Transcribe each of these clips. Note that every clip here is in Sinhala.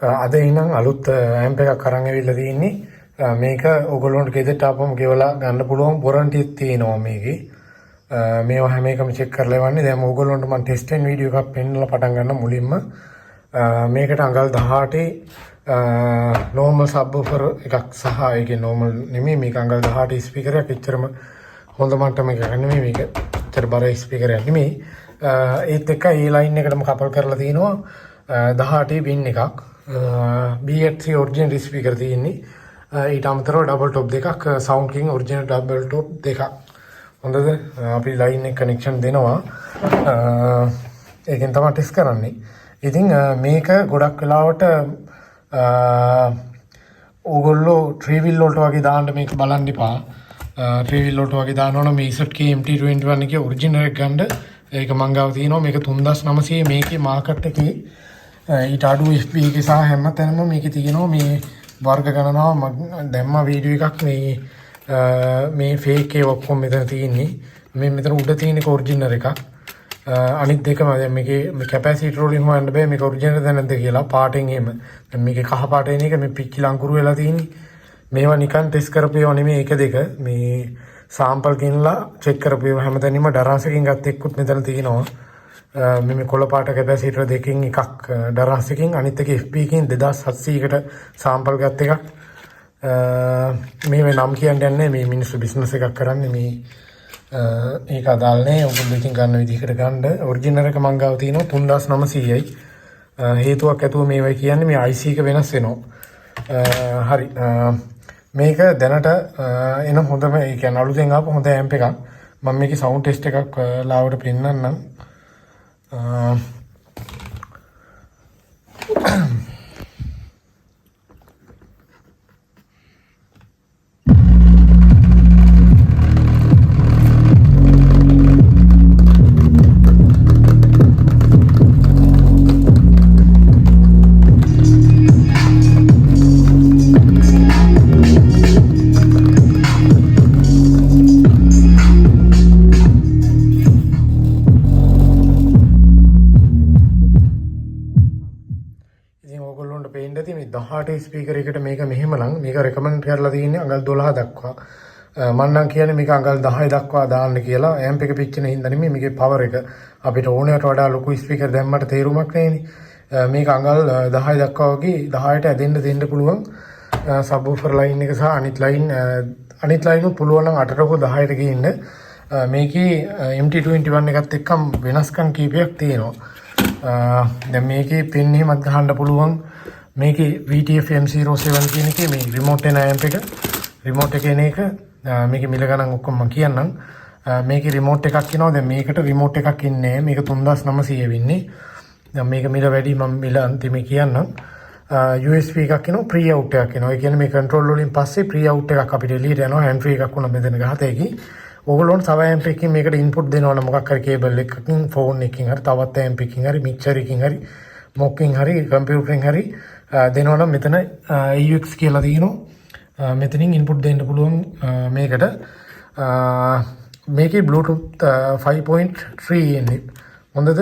අද ඉනම් අලුත් ඇම්ප එකක් අරන් ඇවිල්ලා තියෙන්නේ. මේක ඔයගොල්ලන්ට ගෙදරට ආපම ගෙවලා ගන්න පුළුවන් වොරන්ටි තියෙනවා මේකේ. මේවා හැම එකම චෙක් කරලා ඉවන්නේ. දැන් ඔයගොල්ලන්ට මම ටෙස්ට් එකෙන් වීඩියෝ එකක් පෙන්නලා පටන් ගන්න මුලින්ම. මේකට අඟල් 18 normal subwoofer එකක් සහ ඒකේ normal නෙමෙයි මේක අඟල් 18 ස්පීකර් එකක්. එච්චරම හොඳ මට්ටමක එකක් නෙමෙයි මේක. එච්චර බර ස්පීකර් එකක් නෙමෙයි. ඒත් එක්ක ඒ ලයින් එකටම කපල් කරලා තිනවා 18 පින් එකක්. B83 ඔරිජිනල් ස්පීකර් තියෙන්නේ. ඊට අමතරව ඩබල් টොප් දෙකක් සවුන්ඩ් කිං ඔරිජිනල් ඩබල් টොප් දෙකක්. හොඳද? අපි ලයින් එක කනෙක්ෂන් දෙනවා. ඒකෙන් තමයි ටෙස්ට් කරන්නේ. ඉතින් මේක ගොඩක් වෙලාවට ඕගොල්ලෝ ට්‍රීවිල් වලට වගේ දාන්න මේක බලන්න එපා. ට්‍රීවිල් වලට වගේ දානවනම් මේ ZK MT21 එකේ ඔරිජිනල් එක ගන්න. ඒක මං ගාව තියෙනවා. මේක 3900 මේකේ මාකට් එකේ ඊට අඩු FP එකේ සහ හැම තැනම මේකේ තියෙනවා මේ වර්ග ගණනාව. මම දැම්ම වීඩියෝ එකක් මේ ෆේක් එක ඔක්කොම මෙතන තියෙන්නේ. මේ මෙතන උඩ තියෙන එක ඔරිජිනල් එකක්. අනිත් දෙකම දැන් මේකේ කැපැසිටර් වලින් හොයන්න බෑ මේක ඔරිජිනල් ද නැද්ද කියලා පාටෙන් එහෙම. දැන් මේකේ කහ පාට එන එක මේ පිච්චි ලංකුරු වෙලා තියෙන්නේ. මේවා නිකන් ටෙස්ට් කරපේවා නෙමෙයි එක දෙක. මේ සාම්පල් ගෙනලා චෙක් කරපේවා හැමතැනම ඩරාසකින් ගත්ත එක්කුත් මෙතන තියෙනවා. මේ කොළ පාට කැපැසිටර් දෙකකින් එකක් ඩරාසකින් අනිත් එක FP එකකින් 2700කට සාම්පල් ගත්ත එකක්. මේ නම් කියන්නේ නැහැ මේ මිනිස්සු බිස්නස් එකක් කරන්නේ මේ ඒක අදාළ නැහැ. ඔයගොල්ලෝ ඉතින් ගන්න විදිහකට ගන්න. ඔරිජිනල් එක මං ගාව තියෙනවා 3900යි. හේතුවක් ඇතුව මේවයි කියන්නේ මේ IC එක වෙනස් වෙනවා. හරි. මේක දැනට එන හොඳම ඒ කියන්නේ අලුතෙන් ආපු හොඳ ඇම්ප් එකක්. මම මේකේ සවුන්ඩ් ටෙස්ට් එකක් ලාවට පෙන්නන්නම්. ඔයගොල්ලන්ට පේන්න ඇති මේ 18 ස්පීකර් එකට මේක මෙහෙමනම් මේක රෙකමන්ඩ් කරලා තියෙන්නේ අඟල් 12 දක්වා. මම නම් කියන්නේ මේක අඟල් 10 දක්වා දාන්න කියලා. ඇම්ප් එක පිච්චෙන හින්දා නෙමෙයි මේකේ පවර් එක. අපිට ඕනෑමට වඩා ලොකු ස්පීකර් දැම්මට තේරුමක් නැහැනේ. මේක අඟල් 10 දක්වා වගේ 10ට ඇදෙන්න දෙන්න පුළුවන්. සබ්වූෆර් ලයින් එක සහ අනිත් ලයින් පුළුවන් නම් 8ට හෝ 10ට ගේන්න. මේකේ MT21 එකත් එක්කම වෙනස්කම් කීපයක් තියෙනවා. දැන් මේකේ පින් එහෙමත් ගහන්න පුළුවන්. මේකේ VTF M07 කියන එකේ මේ රිමෝට් එන ඇම්ප් එක රිමෝට් එකේ එන එක මේකේ මිල ගණන් ඔක්කොම මම කියන්නම්. මේකේ රිමෝට් එකක් එනවා. දැන් මේකට රිමෝට් එකක් ඉන්නේ. මේක 3900 වෙන්නේ. දැන් මේක මිල වැඩි මම මිල අන්තිමේ කියන්නම්. USB එකක් එනවා ප්‍රී අවුට් එකක් එනවා. ඒ කියන්නේ මේ කන්ට්‍රෝල් වලින් පස්සේ ප්‍රී අවුට් එකක් අපිට එළියට යනවා. හෑන්ඩ් ෆ්‍රී එකක් වුණා මෙතන ගහතේකි. ඕගොල්ලොන්ට තව ඇම්ප් එකකින් මේකට ඉන්පුට් දෙනවනම් මොකක් හරි කේබල් එකකින් ෆෝන් එකකින් හරි තවත් ඇම්ප් එකකින් හරි මික්සර් එකකින් හරි මොක්කින් හරි කම්පියුටරෙන් හරි දෙනවනම් මෙතන AUX කියලා තියෙනවා. මෙතනින් ඉන්පුට් දෙන්න පුළුවන් මේකට. මේකේ Bluetooth 5.3 එන්නේ. හොඳද?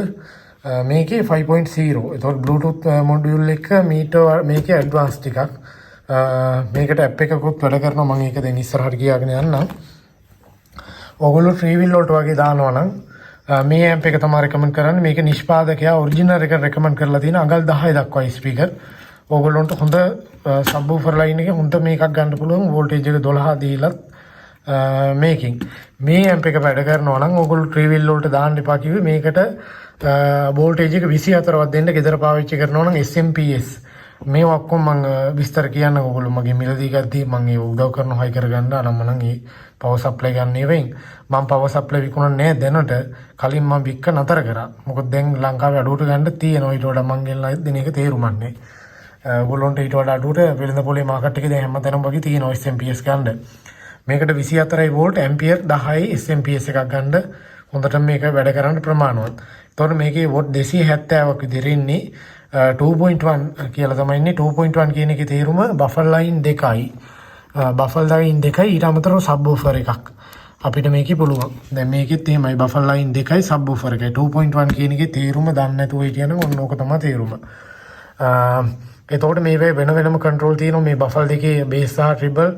මේකේ 5.0. ඒතකොට Bluetooth මොඩියුල් එක මේකේ ඇඩ්වාන්ස් ටිකක්. මේකට ඇප් එකකුත් වැඩ කරනවා. මම ඒක දැන් ඉස්සරහට ගියාගෙන යන්නම්. ඔයගොල්ලෝ ට්‍රීවිල් වලට වගේ දානවා නම් මේ ඇම්ප් එක තමයි රෙකමන්ඩ් කරන්නේ. මේක නිෂ්පාදකයා ඔරිජිනල් එක රෙකමන්ඩ් කරලා තියෙන අඟල් 10 දක්වා ස්පීකර්. ඔයගොල්ලන්ට හොඳ සබ්වූෆර් ලයින් එකේ හොඳ මේකක් ගන්න පුළුවන්. වෝල්ටේජ් එක 12 දීලත් මේකින් මේ ඇම්ප් එක වැඩ කරනවා නම් ඔයගොල්ලෝ ට්‍රීවිල් වලට දාන්න එපා කිව්වේ. මේකට වෝල්ටේජ් එක 24වත් දෙන්න ගෙදර පාවිච්චි කරනවා නම් SMPS මේ ඔක්කොම මම විස්තර කියන්න ඕගොල්ලෝ මගේ මිලදී ගද්දී මම ඒ උදව් කරනවා හයි කරගන්න අනම් මනම් ඒ පවර් සප්ලයි ගන්න ඉවෙන් මම පවර් සප්ලයි විකුණන්නේ නැහැ දැනට. කලින් මම වික්ක නතර කරා. මොකද දැන් ලංකාවේ අඩුවට ගන්න තියෙනවා. ඊට වඩා මං ගෙනලා දෙන එක තේරුමක් නැහැ. ඔයගොල්ලොන්ට ඊට වඩා අඩුවට වෙළඳ පොලේ මාකට් එකේ දැන් හැමතැනම වගේ තියෙනවා SMPS ගන්න. මේකට 24 වෝල්ට් ඇම්පියර් 10 SMPS එකක් ගන්න හොඳට මේක වැඩ කරන්න ප්‍රමාණවත්. එතකොට මේකේ වෝට් 270ක් විතර ඉන්නේ. 2.1 කියලා තමයි ඉන්නේ. 2.1 කියන එකේ තේරුම බෆර් ලයින් දෙකයි. බෆර් ලයින් දෙකයි ඊට අමතරව සබ්වූෆර් එකක්. අපිට මේකේ පුළුවන්. දැන් මේකෙත් එහෙමයි බෆර් ලයින් දෙකයි සබ්වූෆර් එකයි. 2.1 කියන එකේ තේරුම දන්නේ නැතුව හිටියනම් ඔන්න ඕක තමයි තේරුම. එතකොට මේ වෙන වෙනම කන්ට්‍රෝල් තියෙනවා මේ බෆල් දෙකේ බේස් සහ ට්‍රිබල්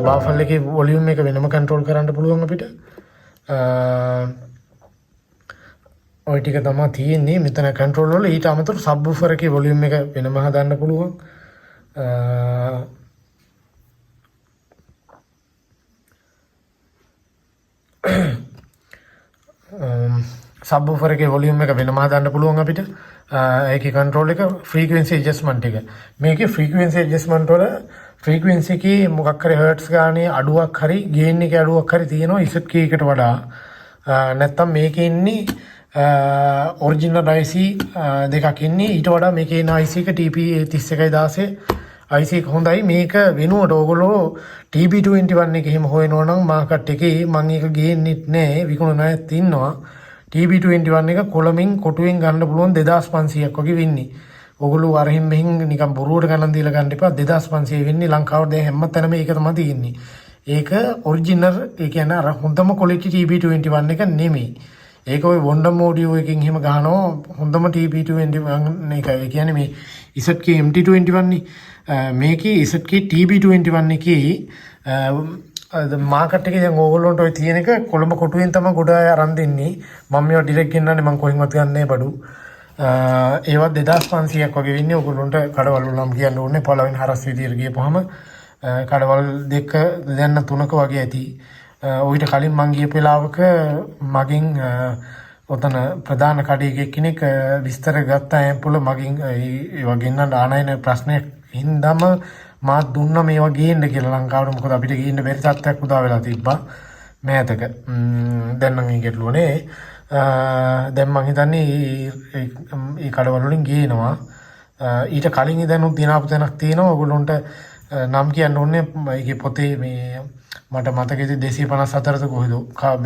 බෆල් එකේ වොලියුම් එක වෙනම කන්ට්‍රෝල් කරන්න පුළුවන් අපිට ඔය ටික තමයි තියෙන්නේ මෙතන කන්ට්‍රෝල් වල ඊට අමතරව සබ් වූෆර් එකේ වොලියුම් එක වෙනම හදන්න පුළුවන් සබ් වූෆර් එකේ වොලියුම් එක වෙනම හදන්න පුළුවන් අපිට ඒකේ කන්ට්‍රෝල් එක ෆ්‍රීකවෙන්සි ඇඩ්ජස්ට්මන්ට් එක මේකේ ෆ්‍රීකවෙන්සි ඇඩ්ජස්ට්මන්ට් වල ෆ්‍රීකවෙන්සි එකේ මොකක් හරි හර්ට්ස් ගානේ අඩුවක් හරි ගේන් එකේ අඩුවක් හරි තියෙනවා ඉසට් කී එකට වඩා නැත්තම් මේකේ ඉන්නේ ඔරිජිනල් IC දෙකක් ඉන්නේ ඊට වඩා මේකේ ඉන්න IC එක TP3116 IC එක හොඳයි මේක වෙනුවට ඕගොල්ලෝ TP21 එක එහෙම හොයනවා නම් මාකට් එකේ මම ඒක ගේන්නෙත් නෑ විකුණන අයත් ඉන්නවා TP21 එක කොළමින් කොටුවෙන් ගන්න පුළුවන් 2500ක් වගේ වෙන්නේ. ඔගොල්ලෝ අරහින් මෙහින් නිකන් බොරුවට ගණන් දීලා ගන්න එපා 2500 වෙන්නේ ලංකාවට දැන් හැමතැනම ඒක තමයි තියෙන්නේ. ඒක ඔරිජිනල් ඒ කියන්නේ අර හොඳම quality TP21 එක නෙමෙයි. ඒක ඔය වොන්ඩම් ඔඩියෝ එකකින් එහෙම ගහනවා හොඳම TP21 එක. ඒ කියන්නේ මේ ZK MT21 නේ. මේකේ ZK TP21 එකේ මාකට් එකේ දැන් ඕගොල්ලන්ට ඔය තියෙන එක කොළඹ කොටුවෙන් තමයි ගොඩ අය අරන් දෙන්නේ. මම මේවා ඩිරෙක්ට් ගෙන්නන්නේ මම කොහෙන්වත් ගන්නෑ බඩු. ඒවත් 2500ක් වගේ වෙන්නේ ඕගොල්ලන්ට කඩවල වල නම් කියන්න ඕනේ පළවෙනි හරස් විදියට ගියපුවාම කඩවල දෙක දැන් තුනක වගේ ඇති. ඔයිට කලින් මං ගියපු වෙලාවක මගෙන් ඔතන ප්‍රධාන කඩේක කෙනෙක් විස්තර ගත්ත ඇම්පුල මගෙන් ඒ වගේ නන ආනයන ප්‍රශ්නයක් හින්දාම මාත් දුන්න මේවා ගේන්න කියලා ලංකාවට මොකද අපිට ගේන්න බැරි තත්ත්වයක් උදා වෙලා තිබ්බා මෑතක දැන් නම් ඒ ගැටලුවනේ දැන් මං හිතන්නේ ඒ කඩවල වලින් ගේනවා ඊට කලින් ඉඳන් දිනාපු තැනක් තියෙනවා ඔයගොල්ලන්ට නම් කියන්න ඕනේ ඒකේ පොතේ මේ මට මතකෙදි 254ද කොහෙද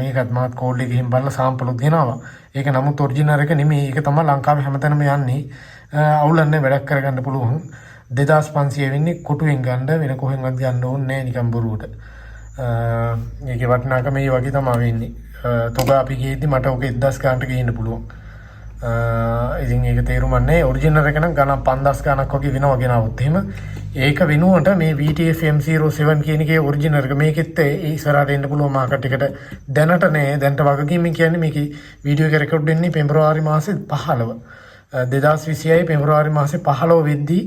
මේකත් මාත් කෝඩ් එකේ ගිහින් බලලා සාම්පලුත් ගෙනාවා ඒක නමුත් ඔරිජිනල් එක නෙමෙයි ඒක තමයි ලංකාවේ හැමතැනම යන්නේ අවුලන්නේ වැඩක් කරගන්න පුළුවන් 2500 වෙන්නේ කොටුවෙන් ගන්න වෙන කොහෙන්වත් ගන්න ඕනේ නෑ නිකන් බොරුවට. ඒකේ වටිනාකම මේ වගේ තමයි වෙන්නේ. තොග අපි ගියේදී මට ඔක 1000 ගන්නට ගේන්න පුළුවන්. ඉතින් ඒක තේරුම් නැහැ ඔරිජිනල් එක නම් ගණන් 5000 ගණක් වගේ වෙනවා ගෙනාවොත් එහෙම. ඒක වෙනුවට මේ VTF M07 කියන එකේ ඔරිජිනල් එක මේකෙත් ඉස්සරහට එන්න පුළුවන් මාකට් එකට දැනට නෑ දැනට වගකීම් කියන්නේ මේකේ වීඩියෝ එක රෙකෝඩ් වෙන්නේ පෙබරවාරි මාසේ 15 2026 පෙබරවාරි මාසේ 15 වෙද්දී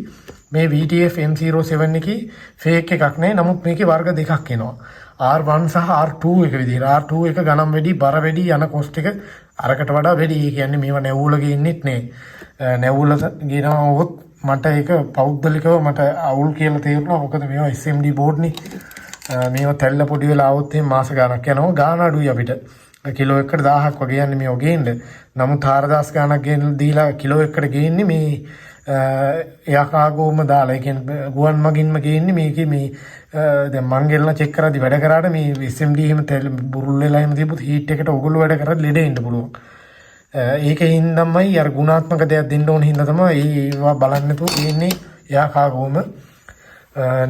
මේ VTF M07 එකේ ෆේක් එකක් නෑ නමුත් මේකේ වර්ග දෙකක් එනවා R1 සහ R2 එක විදිහට R2 එක ගණන් වැඩි බර වැඩි යන කොස්ට් එක අරකට වඩා වැඩි. ඒ කියන්නේ මේව නැවුල ගේන්නෙත් නෑ නැවුල ගෙනවොත් මට ඒක පෞද්ගලිකව මට අවුල් කියලා තේරුණා මොකද මේවා SMD බෝඩ් නේ මේවා තැල්ල පොඩි වෙලා આવොත් එහෙනම් මාස ගාණක් යනවා ගාණ අඩුයි අපිට කිලෝ එකකට 1000ක් වගේ යන්නේ මේව ගේන්න. නමුත් 4000 ගාණක් ගෙන් දීලා කිලෝ එකකට ගේන්නේ මේ යකාගෝම දාලා ඒ කියන්නේ ගුවන් මගින්ම ගේන්නේ මේකේ මේ දැන් මං ගෙල්ලා චෙක් කරද්දි වැඩ කරාට මේ SMD එහෙම බුරුල් වෙලා එහෙම තිබුත් හීට් එකට ඔයගොල්ලෝ වැඩ කරද්දි ලෙඩ එන්න පුළුවන්. ඒකෙන් තමයි අර ගුණාත්මක දෙයක් දෙන්න ඕන හින්දා තමයි ඒවා බලන්න නැතුව ඉන්නේ යකාගෝම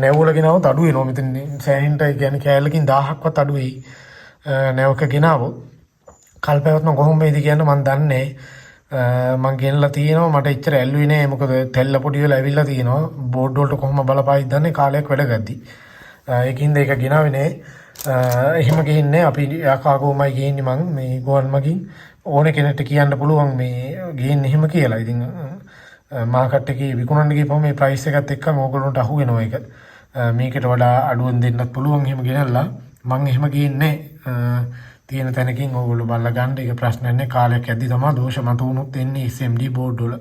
නැවුල ගෙනවොත් අඩු වෙනවා මෙතන සෑහෙන්න ඒ කියන්නේ කෑල්ලකින් 1000ක්වත් අඩු වෙයි. නැවක ගෙනාවොත් කල්පයවත්ම කොහොම වේද කියන්නේ මන් දන්නේ මං ගෙනලා තියෙනවා මට එච්චර ඇල්ලුවේ නෑ මොකද තෙල්ල පොඩි වෙලා ඇවිල්ලා තියෙනවා බෝඩ් වලට කොහොම බලපායිද දන්නේ කාලයක් වැඩ ගද්දි ඒකින්ද ඒක ගෙනාවේ නෑ එහෙම ගේන්නේ අපි යකාගෝමයි ගේන්නේ මං මේ ගුවන් මගින් ඕන කෙනෙක්ට කියන්න පුළුවන් මේ ගේන්නේ එහෙම කියලා. ඉතින් මාකට් එකේ විකුණන්න ගිහම මේ ප්‍රයිස් එකත් එක්කම ඕගොල්ලන්ට අහු වෙනවා ඒක. මේකට වඩා අඩුවෙන් දෙන්නත් පුළුවන් එහෙම ගෙනල්ලා මං එහෙම ගේන්නේ තියෙන තැනකින් ඕගොල්ලෝ බලලා ගන්න. ඒක ප්‍රශ්නයක් නෑ කාලයක් ඇද්දි තමයි දෝෂ මතුවුනොත් එන්නේ SMD බෝඩ් වල.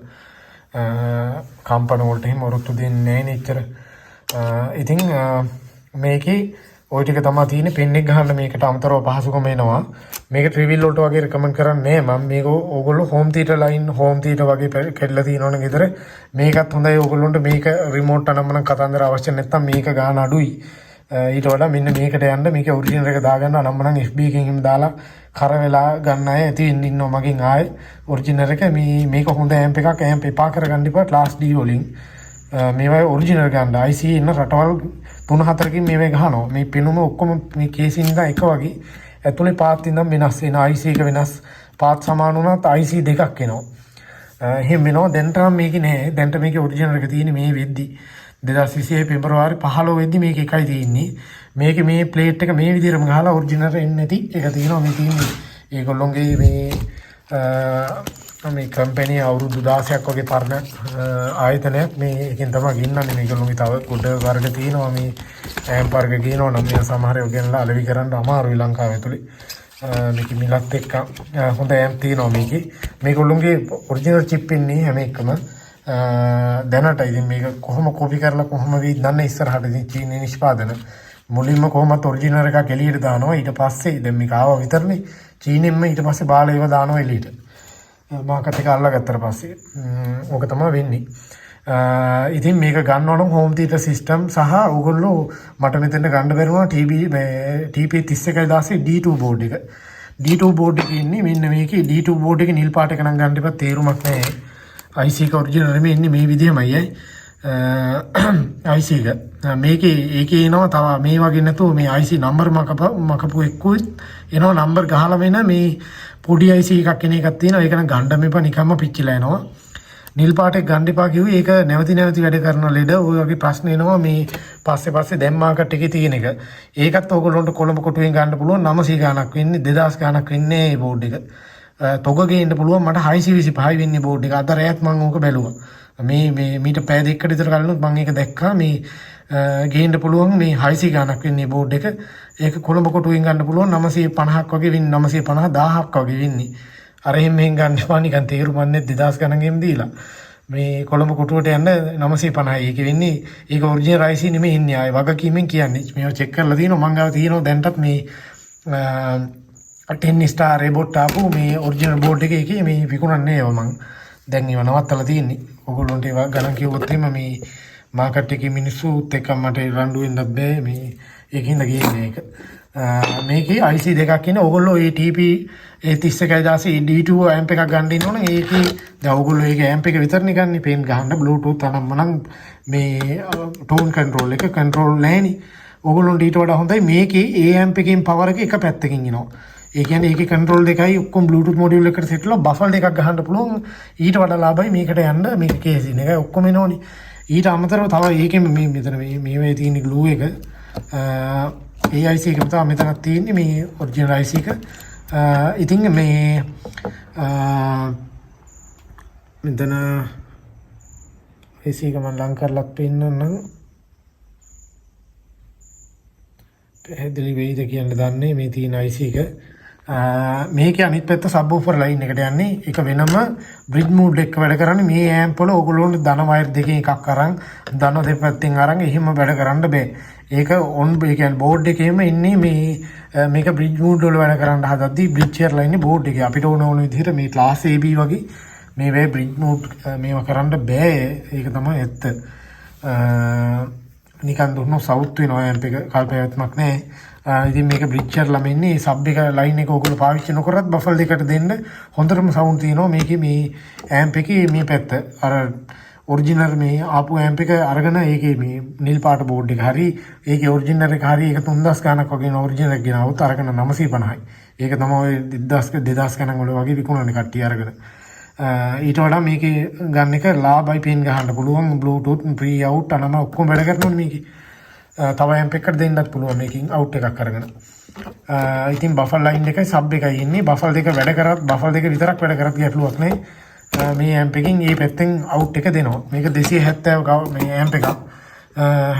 කම්පන වලට එහෙම ඔරොත්තු දෙන්නේ නෑ නෙච්චර. ඉතින් මේකේ ওই ටික තමයි තියෙන්නේ පෙන් එක ගහන්න මේකට අමතරව පහසුකම එනවා. මේක ට්‍රිවිල් වලට වගේ රෙකමන්ඩ් කරන්නේ නෑ මම මේක ඕගොල්ලෝ home theatre line home theatre වගේ කෙල්ලලා තියෙනවනේ ගෙදර මේකත් හොඳයි ඕගොල්ලන්ට මේක රිමෝට් අනම්මන කතන්දර අවශ්‍ය නැත්නම් මේක ගාන අඩුයි. ඊට වඩා මෙන්න මේකට යන්න මේක ඔරිජිනල් එක දාගන්න අනම්මනම් FB එකකින් හිම දාලා කර වෙලා ගන්න අය ඇති වෙන්න ඉන්නවා මගෙන් ආයේ ඔරිජිනල් එක මේක හොඳ ඇම්ප් එකක් ඇම්ප් එපා කරගන්න ඉපා ක්ලාස් D වලින් මේවා ඔරිජිනල් ගන්න IC ඉන්න රටවල් 3-4කින් මේවා ගහනවා මේ පෙනුම ඔක්කොම මේ කේසින් ඉඳන් එක වගේ ඇතුලේ පාත් ඉඳන් වෙනස් වෙන IC එක වෙනස් පාත් සමාන වුණාත් IC දෙකක් එනවා එහෙම වෙනවා. දැන් තාම මේකේ නෑ. දැන්ට මේකේ ඔරිජිනල් එක තියෙන්නේ මේ වෙද්දි 2026 පෙබරවාරි 15 වෙද්දි මේක එකයි තියෙන්නේ. මේකේ මේ ප්ලේට් එක මේ විදිහටම ගහලා ඔරිජිනල් එන්නේ නැති එක තියෙනවා මේ තියෙන්නේ. ඒගොල්ලොන්ගේ මේ කම්පැනි අවුරුදු 16ක් වගේ පරණ ආයතනයක්. මේ එකෙන් තමයි ගෙන්නන්නේ. මේගොල්ලොන්ගේ තව කුඩ වර්ග තියෙනවා. මේ ඇම්ප් වර්ග කියනවා නම් මේ සමහර ඒවා ගෙනලා අලෙවි කරන්න අමාරුයි ලංකාවේ ඇතුලේ. මේක මිලත් එක්ක හොඳ ඇම්ප් තියෙනවා මේකේ. මේගොල්ලොන්ගේ ඔරිජිනල් චිප් ඉන්නේ හැම එකම. දැනට ඉතින් මේක කොහොම කොපි කරලා කොහොම වෙයිද දන්නේ ඉස්සරහට ඉතින් චීනයේ නිෂ්පාදන මුලින්ම කොහොමත් ඔරිජිනල් එකක් එළියට දානවා. ඊට පස්සේ දැන් මේක ආවා විතරනේ චීනෙන්ම ඊට පස්සේ බාලා ඒවා දානවා එළියට. මාකට් එක අල්ලගත්තට පස්සේ ඕක තමයි වෙන්නේ. ඉතින් මේක ගන්න ඕන හෝම් තියටර් සිස්ටම් සහ ඕගොල්ලෝ මට මෙතන ගන්න බැරුණා TP3116 D2 බෝඩ් එක. D2 බෝඩ් එකේ ඉන්නේ මෙන්න මේකේ D2 බෝඩ් එකේ නිල් පාට එක නම් ගන්න එපා තේරුමක් නැහැ. IC එක ඔරිජිනල් නෙමෙයි ඉන්නේ මේ විදිහමයි IC එක. මේකේ ඒකේ එනවා තව මේ වගේ නැතුව මේ IC නම්බර් මකපු එක්කුත් එනවා නම්බර් ගහලා වෙන මේ පොඩි IC එකක් කෙන එකක් තියෙනවා. ඒක නම් ගන්න මෙපා නිකම්ම පිච්චිලා එනවා. නිල් පාට එක ගන්න එපා කිව්වේ ඒක නැවති වැඩ කරන ලෙඩ ඔය වගේ ප්‍රශ්න එනවා මේ පස්සේ දැන් මාකට් එකේ තියෙන එක. ඒකත් ඕගොල්ලොන්ට කොළඹ කොටුවෙන් ගන්න පුළුවන් 900 ගාණක් වෙන්නේ 2000 ගාණක් වෙන්නේ මේ බෝඩ් එක. තොග ගේන්න පුළුවන් මට 625 වෙන්නේ බෝඩ් එක. අද රැයත් මම ඕක බැලුවා. මේ මීට පැය දෙකකට විතර කලිනුත් මම ඒක දැක්කා. මේ ගේන්න පුළුවන් මේ 600 ගාණක් වෙන්නේ බෝඩ් එක. ඒක කොළඹ කොටුවෙන් ගන්න පුළුවන් 950ක් වගේ වෙන්නේ 950 1000ක් වගේ වෙන්නේ. අර එහෙම මෙහෙන් ගන්න එපා නිකන් තේරුම්න්නේ 2000 ගණන් දීලා. මේ කොළඹ කොටුවට යන්න 950යි. ඒක වෙන්නේ ඒක ඔරිජිනල් IC නෙමෙයි ඉන්නේ. ආයේ වගකීමෙන් කියන්නේ. මේව චෙක් කරලා තියෙනවා මං ගාව තියෙනවා දැන්ටත් මේ 10 star rebot ආපු මේ ඔරිජිනල් බෝඩ් එකේ මේ විකුණන්නේ ඒවා මං දැන් ඒව නවත්තලා තියෙන්නේ. ඔයගොල්ලන්ට ඒවා ගණන් කිව්වොත් එimhe මේ මාකට් එකේ මිනිස්සුත් එක්ක මට රණ්ඩු වෙන්නත් බෑ මේ ඒකින්ද ගේන්නේ ඒක. මේකේ IC දෙකක් ඉන්නේ. ඔයගොල්ලෝ මේ TP 3116 D2 amp එකක් ගන්න ඉන්නවනේ. ඒකේ දැන් ඔයගොල්ලෝ ඒක amp එක විතරනේ ගන්න. පේන් ගහන්න Bluetooth අනම්මනම් මේ tone control එක control නැහෙනේ. ඔයගොල්ලන්ට ඊට වඩා හොඳයි මේකේ ඒ amp එකෙන් power එක එක පැත්තකින් එනවා. ඒ කියන්නේ ඒකේ control දෙකයි ඔක්කොම Bluetooth module එකට set කරලා buffer දෙකක් ගහන්න පුළුවන්. ඊට වඩා ලාභයි මේකට යන්න මේක කේස් ඉන්න එක ඔක්කොම එනෝනේ. ඊට අමතරව තව ඒකෙම මේ මෙතන මේ තියෙන glue එක AIC එක තමයි මෙතනක් තියෙන්නේ මේ ඔරිජිනල් IC එක. ඉතින් මේ මෙතන IC එක මම ලං කරලා පෙන්නන්නම්. පැහැදිලි වෙයිද කියන්න දන්නේ මේ තියෙන IC එක. මේකේ අනිත් පැත්ත සබ්වූෆර් ලයින් එකට යන්නේ. ඒක වෙනම බ්‍රිජ් මූඩ් එක වැඩ කරන්නේ. මේ ඇම්ප් වල ඕගොල්ලෝන්ට ධන වයර් දෙකෙන් එකක් අරන් ධන දෙපැත්තෙන් අරන් එහෙම වැඩ කරන්න බෑ. ඒක ඔන් ඒ කියන්නේ බෝඩ් එකේම ඉන්නේ මේක බ්‍රිජ් මූඩ් වල වැඩ කරන්න හදද්දී බ්‍රිජ් කරලා ඉන්නේ බෝඩ් එකේ. අපිට ඕන විදිහට මේ ක්ලාස් AB වගේ මේ වේ බ්‍රිජ් මූඩ් මේවා කරන්න බෑ. ඒක තමයි ඇත්ත. නිකන් දුන්නොත් සවුත් වෙනවා ඇම්ප් එක කල්පයක්මක් නැහැ. ඉතින් මේක බ්‍රිජ් කරලා ඉන්නේ සබ් එක ලයින් එක ඔයගොල්ලෝ පාවිච්චි නොකරත් බෆල් දෙකට දෙන්න හොඳටම සවුන්ඩ් තියෙනවා. මේකේ මේ ඇම්ප් එකේ මේ පැත්ත අර ඔරිජිනල් මේ ආපු ඇම්ප් එක අරගෙන ඒකේ මේ නිල් පාට බෝඩ් එක හරි ඒකේ ඔරිජිනල් එක හරි ඒක 3000 ගණක් වගේ න ඔරිජිනල් එක ගෙනාවොත් අරගෙන 950යි. ඒක තමයි 2000 ගණන් වල වගේ විකුණන්නේ කට්ටිය අරගෙන. ඊට වඩා මේකේ ගන්න එක ලාභයි පේන් ගහන්න පුළුවන්. Bluetooth pre out අනම ඔක්කොම වැඩ කරනවනේ මේකේ. තව ඇම්ප් එකකට දෙන්නත් පුළුවන් මේකෙන් අවුට් එකක් අරගෙන. ඉතින් බෆල් ලයින් එකයි සබ් එකයි ඉන්නේ. බෆල් දෙක වැඩ කරත් බෆල් දෙක විතරක් වැඩ කරත් ගැටලුවක් නැහැ. මේ ඇම්ප් එකෙන් මේ පැත්තෙන් අවුට් එක දෙනවා. මේක 270 මේ ඇම්ප් එකක්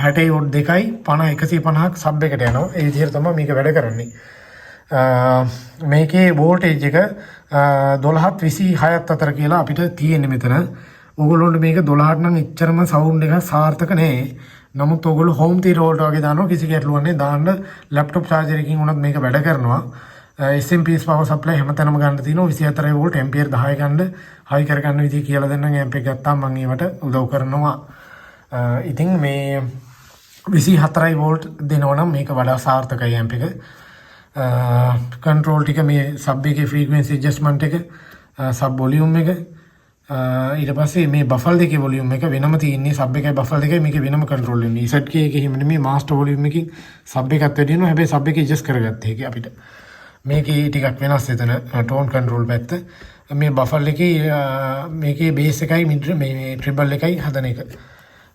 60 වොට් දෙකයි 50 150ක් සබ් එකට යනවා. ඒ විදිහට තමයි මේක වැඩ කරන්නේ. මේකේ වෝල්ටේජ් එක 12ත් 26ත් අතර කියලා අපිට තියෙන්නේ මෙතන. ඕගොල්ලොන්ට මේක 12ට නම් එච්චරම සවුන්ඩ් එක සාර්ථක නැහැ. නමුත් ඔයගොල්ලෝ හෝම් තියටර් වලට වගේ දානවා කිසි ගැටලුවක් නැහැ. දාන්න ලැප්ටොප් charger එකකින් උනත් මේක වැඩ කරනවා. SMPS power supply හැමතැනම ගන්න තියෙනවා 24 වෝල්ට් ඇම්පියර් 10 ගන්න හයි කරගන්න විදිහ කියලා දෙන්නම්. ඇම්ප් එක ගත්තාම මම ඒවට උදව් කරනවා. ඉතින් මේ 24 වෝල්ට් දෙනවනම් මේක වඩා සාර්ථකයි ඇම්ප් එක. කන්ට්‍රෝල් ටික මේ සබ් එකේ ෆ්‍රීකවෙන්සි ඇඩ්ජස්ට්මන්ට් එක සබ් වොලියුම් එක ඊට පස්සේ මේ බෆල් දෙකේ වොලියුම් එක වෙනම තියෙන්නේ. සබ් එකයි බෆල් දෙකයි මේකේ වෙනම කන්ට්‍රෝල් වෙන්නේ. ZK එකේ හිම නෙමෙයි මාස්ටර් වොලියුම් එකකින් සබ් එකත් වැඩි වෙනවා. හැබැයි සබ් එක ඇඩ්ජස්ට් කරගත්ත හැකි අපිට. මේකේ ටිකක් වෙනස් එතන ටෝන් කන්ට්‍රෝල් පැත්ත. මේ බෆල් එකේ මේකේ බේස් එකයි මිඩ් මේ ට්‍රිබල් එකයි හදන එක.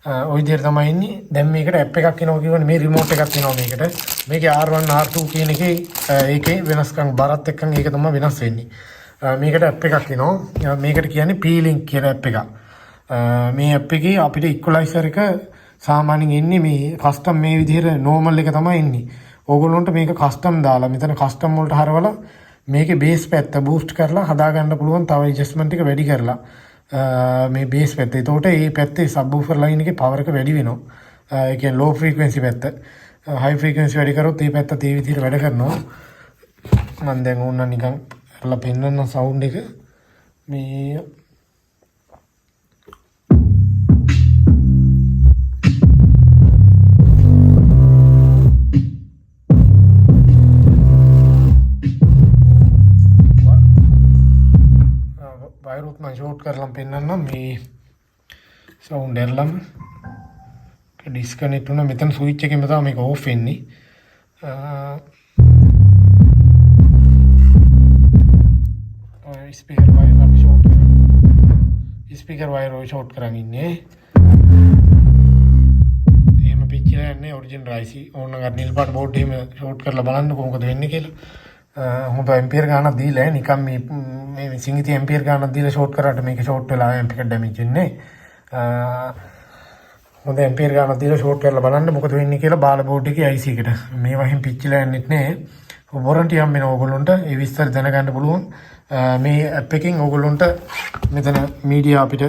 ওই විදිහට තමයි ඉන්නේ. දැන් මේකට ඇප් එකක් එනවා කියවනේ මේ රිමෝට් එකක් එනවා මේකට. මේකේ R1 R2 කියන එකේ ඒකේ වෙනස්කම් බරත් එක්කන් ඒක තමයි වෙනස් වෙන්නේ. මේකට ඇප් එකක් එනවා. මේකට කියන්නේ P-Link කියලා ඇප් එකක්. මේ ඇප් එකේ අපිට ඉක්වලයිසර් එක සාමාන්‍යයෙන් ඉන්නේ මේ කස්ටම් මේ විදිහට නෝමල් එක තමයි ඉන්නේ. ඕගොල්ලන්ට මේක කස්ටම් දාලා මෙතන කස්ටම් වලට හරවලා මේකේ බේස් පැත්ත බූස්ට් කරලා හදා ගන්න පුළුවන් තව ඇඩ්ජස්ට්මන්ට් එක වැඩි කරලා මේ බේස් පැත්ත. ඒතකොට මේ පැත්තේ සබ්වූෆර් ලයින් එකේ පවර් එක වැඩි වෙනවා. ඒ කියන්නේ ලෝ ෆ්‍රීකවෙන්සි පැත්ත. හයි ෆ්‍රීකවෙන්සි වැඩි කරොත් මේ පැත්ත ඒ විදිහට වැඩ කරනවා. මම දැන් ඕන්න නිකන් කරලා පෙන්නන්න සවුන්ඩ් එක මේ වයරුත් මම ෂෝට් කරලා පෙන්නන්නම් මේ සවුන්ඩ් එරලම ඩිස්කනෙක්ට් වුණා. මෙතන ස්විච් එකෙන් තමයි මේක ඕෆ් වෙන්නේ. ස්පීකර් වයර් අපි ෂෝට් කරා. ස්පීකර් වයර් ඔය ෂෝට් කරන් ඉන්නේ. එහෙම පිච්චිලා යන්නේ ඔරිජිනල් IC. ඕනනම් නිල් පාට බෝඩ් එහෙම ෂෝට් කරලා බලන්න කොහොමද වෙන්නේ කියලා. හොඳ ඇම්පියර් ගානක් දීලා නිකන් මේ සිංගිති ඇම්පියර් ගානක් දීලා ෂෝට් කරාට මේක ෂෝට් වෙලා ඇම්ප් එක ඩැමේජ් වෙන්නේ. හොඳ ඇම්පියර් ගානක් දීලා ෂෝට් කරලා බලන්න මොකද වෙන්නේ කියලා බාල බෝඩ් එකේ IC එකට. මේ වහින් පිච්චිලා යන්නෙත් නෑ. වොරන්ටි හම් වෙන ඕගොල්ලොන්ට ඒ විස්තර දැනගන්න පුළුවන්. මේ ඇප් එකෙන් ඕගොල්ලොන්ට මෙතන මීඩියා අපිට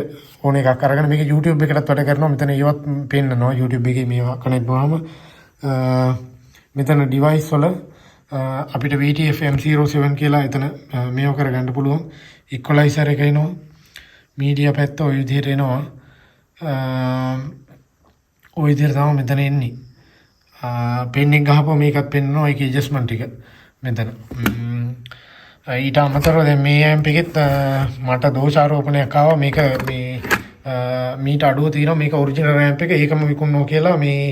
ඕන එකක් අරගෙන මේක YouTube එකටත් වැඩ කරනවා. මෙතන ඒවත් පෙන්නනවා YouTube එකේ මේවා කනෙක්ට් වුණාම මෙතන ඩිවයිස් වල අපිට VTF M07 කියලා එතන මේව කරගන්න පුළුවන්. ඉක්වලයිසර් එක එනවා. මීඩියා පැත්ත ওই විදිහට එනවා. ওই විදිහට තමයි මෙතන එන්නේ. පෙන් එක ගහපුවා මේකත් පෙන්නනවා. ඒකේ ඇඩ්ජස්ට්මන්ට් එක මෙතන. ඊට අමතරව දැන් මේ ඇම්ප් එකෙත් මට දෝෂාරෝපණයක් ආවා. මේක මේ මීට අඩුව තියෙනවා. මේක ඔරිජිනල් ඇම්ප් එක. ඒකම විකුණනවා කියලා මේ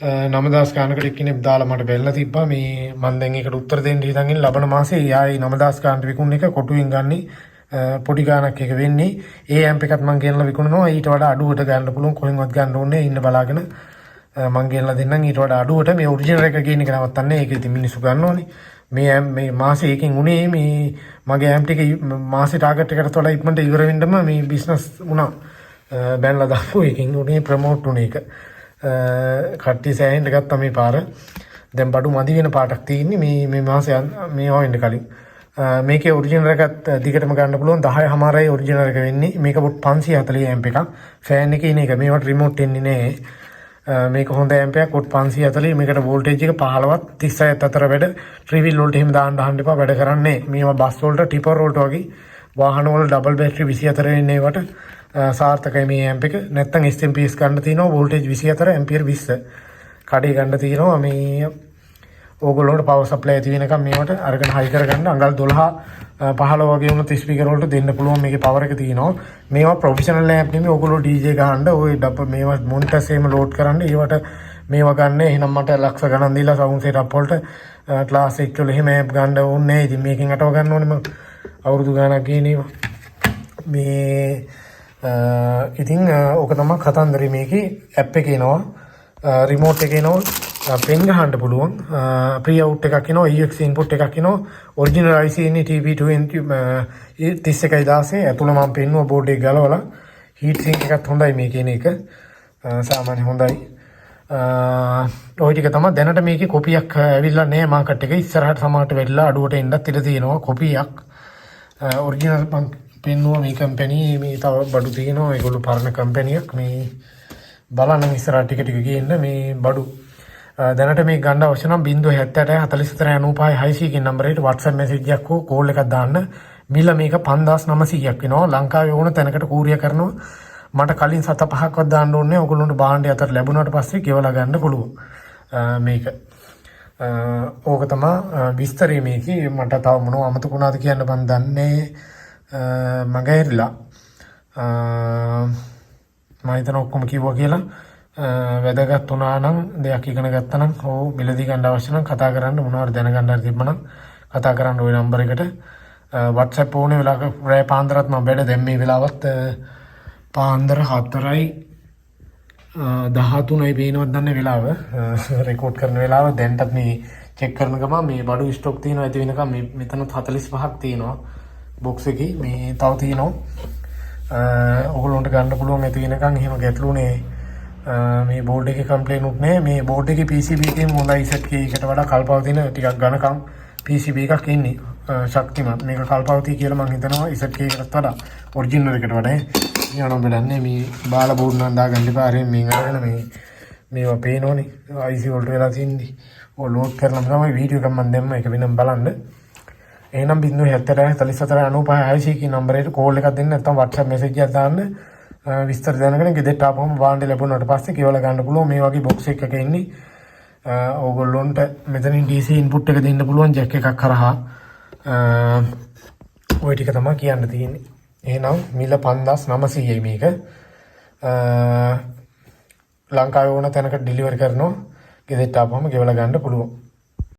9000 ගානකට එක්කෙනෙක් දාලා මට බැලලා තිබ්බා. මේ මම දැන් ඒකට උත්තර දෙන්න හිතන් ඉන්නේ ලබන මාසේ යායි 9000 ගානට විකුණන එක කොටුවෙන් ගන්නේ පොඩි ගානක් එක වෙන්නේ. ඒ ඇම්ප් එකත් මම ගෙනලා විකුණනවා. ඊට වඩා අඩුවට ගන්න පුළුවන්. කොහෙන්වත් ගන්න ඕනේ ඉන්න බලාගෙන මම ගෙනලා දෙන්නම්. ඊට වඩා අඩුවට මේ ඔරිජිනල් එක ගේන එක නවත්තන්නේ. ඒක ඉතින් මිනිස්සු ගන්න ඕනේ. මේ මාසේ එකකින් උනේ මේ මගේ ඇම්ප් ටික මාසේ ටාගට් එකට වඩා ඉක්මනට ඉවර වෙන්නම මේ බිස්නස් වුණා. බැලලා දාපු එකකින් උනේ ප්‍රොමෝට් උනේ එක. කට්ටිය සෑහෙන්න ගත්තා මේ පාර. දැන් බඩු මදි වෙන පාටක් තියෙන්නේ මේ මාසේ මේවා වෙන්න කලින්. මේකේ ඔරිජිනල් එකත් දිගටම ගන්න පුළුවන්. 10:00යි ඔරිජිනල් එක වෙන්නේ. මේක පොත් 540 ඇම්ප් එකක්. ෆෑන් එකේ ඉන එක. මේවට රිමෝට් එන්නේ නැහැ. මේක හොඳ ඇම්ප් එකක්. පොත් 540. මේකට වෝල්ටේජ් එක 15වත් 36ත් අතර වැඩ. ට්‍රිවිල් වලට එහෙම දාන්න එපා. වැඩ කරන්නේ. මේවා බස් වලට ටිපර් වලට වගේ වාහන වල ඩබල් බැටරි 24 වෙන්නේ ඒවට සාර්ථකයි මේ ඇම්ප් එක. නැත්තම් SMPS ගන්න තියෙනවා වෝල්ටේජ් 24 ඇම්පියර් 20. කඩේ ගන්න තියෙනවා මේ ඕගොල්ලෝට පවර් සප්ලයි ඇති වෙනකම් මේවට අරගෙන හයි කරගන්න. අඟල් 12 15 වගේ වුණත් ස්පීකර් වලට දෙන්න පුළුවන්. මේකේ පවර් එක තියෙනවා. මේවා ප්‍රොෆෙෂනල් ඇම්ප් නෙමෙයි. ඕගොල්ලෝ DJ ගහන්න ඔය මේවා මොනිටර්ස් එහෙම ලෝඩ් කරන්න. ඒවට මේවා ගන්න. එහෙනම් මට ලක්ෂ ගණන් දීලා සවුන්ඩ් සෙටප් වලට ක්ලාස් එක වල එහෙම ඇම්ප් ගන්න ඕනේ නැහැ. ඉතින් මේකෙන් අටව ගන්න ඕනේ මම අවුරුදු ගාණක් ගේනේ මේ ඉතින් ඕක තමයි කතන්දරේ. මේකේ ඇප් එක එනවා. රිමෝට් එක එනවා. පෙන් ගහන්න පුළුවන්. ප්‍රී අවුට් එකක් එනවා. EX ඉන්පුට් එකක් එනවා. ඔරිජිනල් IC ඉන්නේ TP20 3116. ඇතුළ මම පෙන්නුවා බෝඩ් එක ගලවලා. හීට් සින්ක් එකත් හොඳයි මේකේ එන එක. සාමාන්‍ය හොඳයි. ඔය ටික තමයි දැනට මේකේ කොපියක් ඇවිල්ලා නැහැ මාකට් එකේ. ඉස්සරහට සමහරට වෙලා අඩුවට එන්නත් ඉඩ තියෙනවා කොපියක්. ඔරිජිනල් පෙන්නුවා මේ කම්පැනි මේ තව බඩු තියෙනවා. ඒගොල්ලෝ පරණ කම්පැනියක්. මේ බලන්න ඉස්සරහට ටික ටික ගේන්න මේ බඩු. දැනට මේ ගන්න අවශ්‍ය නම් 078 44 95 600 කියන නම්බරේට WhatsApp message එකක් හෝ call එකක් දාන්න. මිල මේක 5900ක් වෙනවා. ලංකාවේ ඕන තැනකට කූරිය කරනවා. මට කලින් 7-5ක්වත් දාන්න ඕනේ. ඔයගොල්ලන්ට භාණ්ඩය අතර ලැබුණාට පස්සේ ගෙවලා ගන්න පුළුවන්. මේක ඕක තමයි විස්තරය මේකේ. මට තව මොනව අමතකුණාද කියන්න මන් දන්නේ. මගේ ඉරලා මම හිතන ඔක්කොම කිව්වා කියලා. වැදගත් වුණා නම් දෙයක් ඉගෙන ගත්තා නම් හෝ මිලදී ගන්න අවශ්‍ය නම් කතා කරන්න. මොනවාරි දැනගන්න හරි තිබ්බනම් කතා කරන්න ওই නම්බර් එකට. WhatsApp ඕනේ වෙලාවක රෑ පාන්දරත් මම බැඩ දැන් මේ වෙලාවත් පාන්දර 4:13යි පේනවත් දන්නේ වෙලාව රෙකෝඩ් කරන වෙලාව දැන්ටත් මේ චෙක් කරන ගමන් මේ බඩු ස්ටොක් තියෙනවා ඇති වෙනකම් මේ මෙතනත් 45ක් තියෙනවා බොක්ස් එකේ මේ තව තියෙනවා ඔයගොල්ලන්ට ගන්න පුළුවන් ඇති වෙනකම් එහෙම ගැටලුනේ මේ බෝඩ් එකේ කම්ප්ලේන් උත් නැහැ මේ බෝඩ් එකේ PCB එකේ හොඳයි සෙට් එකකට වඩා කල්පවතින ටිකක් ඝනකම් PCB එකක් ඉන්නේ ශක්තිමත් මේක කල්පවති කියලා මම හිතනවා ඉසට් එකකටත් වඩා ඔරිජිනල් එකට වඩා යනවා බලන්නේ මේ බාල බෝඩ් නම් දාගන්න එපා අරින් මේ අරගෙන මේවා පේනෝනේ IC වලට වෙලා තින්නේ ඔය ලෝඩ් කරලා තමයි වීඩියෝ එකක් මම දැම්ම ඒක වෙනම බලන්න එහෙනම් 070 කී නම්බරේට කෝල් එකක් දෙන්න නැත්නම් WhatsApp message එකක් දාන්න විස්තර දැනගෙන ගෙදරට ආපුවම වාහනේ ලැබුණාට පස්සේ කියවලා ගන්න පුළුවන් මේ වගේ බොක්ස් එකක ඉන්නේ ඕගොල්ලොන්ට මෙතනින් DC input එක දෙන්න පුළුවන් ජැක් එකක් කරහා ওই ටික තමයි කියන්න තියෙන්නේ එහෙනම් මිල 5900යි මේක ලංකාවේ ඕන තැනකට ඩෙලිවර් කරනවා ගෙදරට ආපුවම ගෙවලා ගන්න පුළුවන්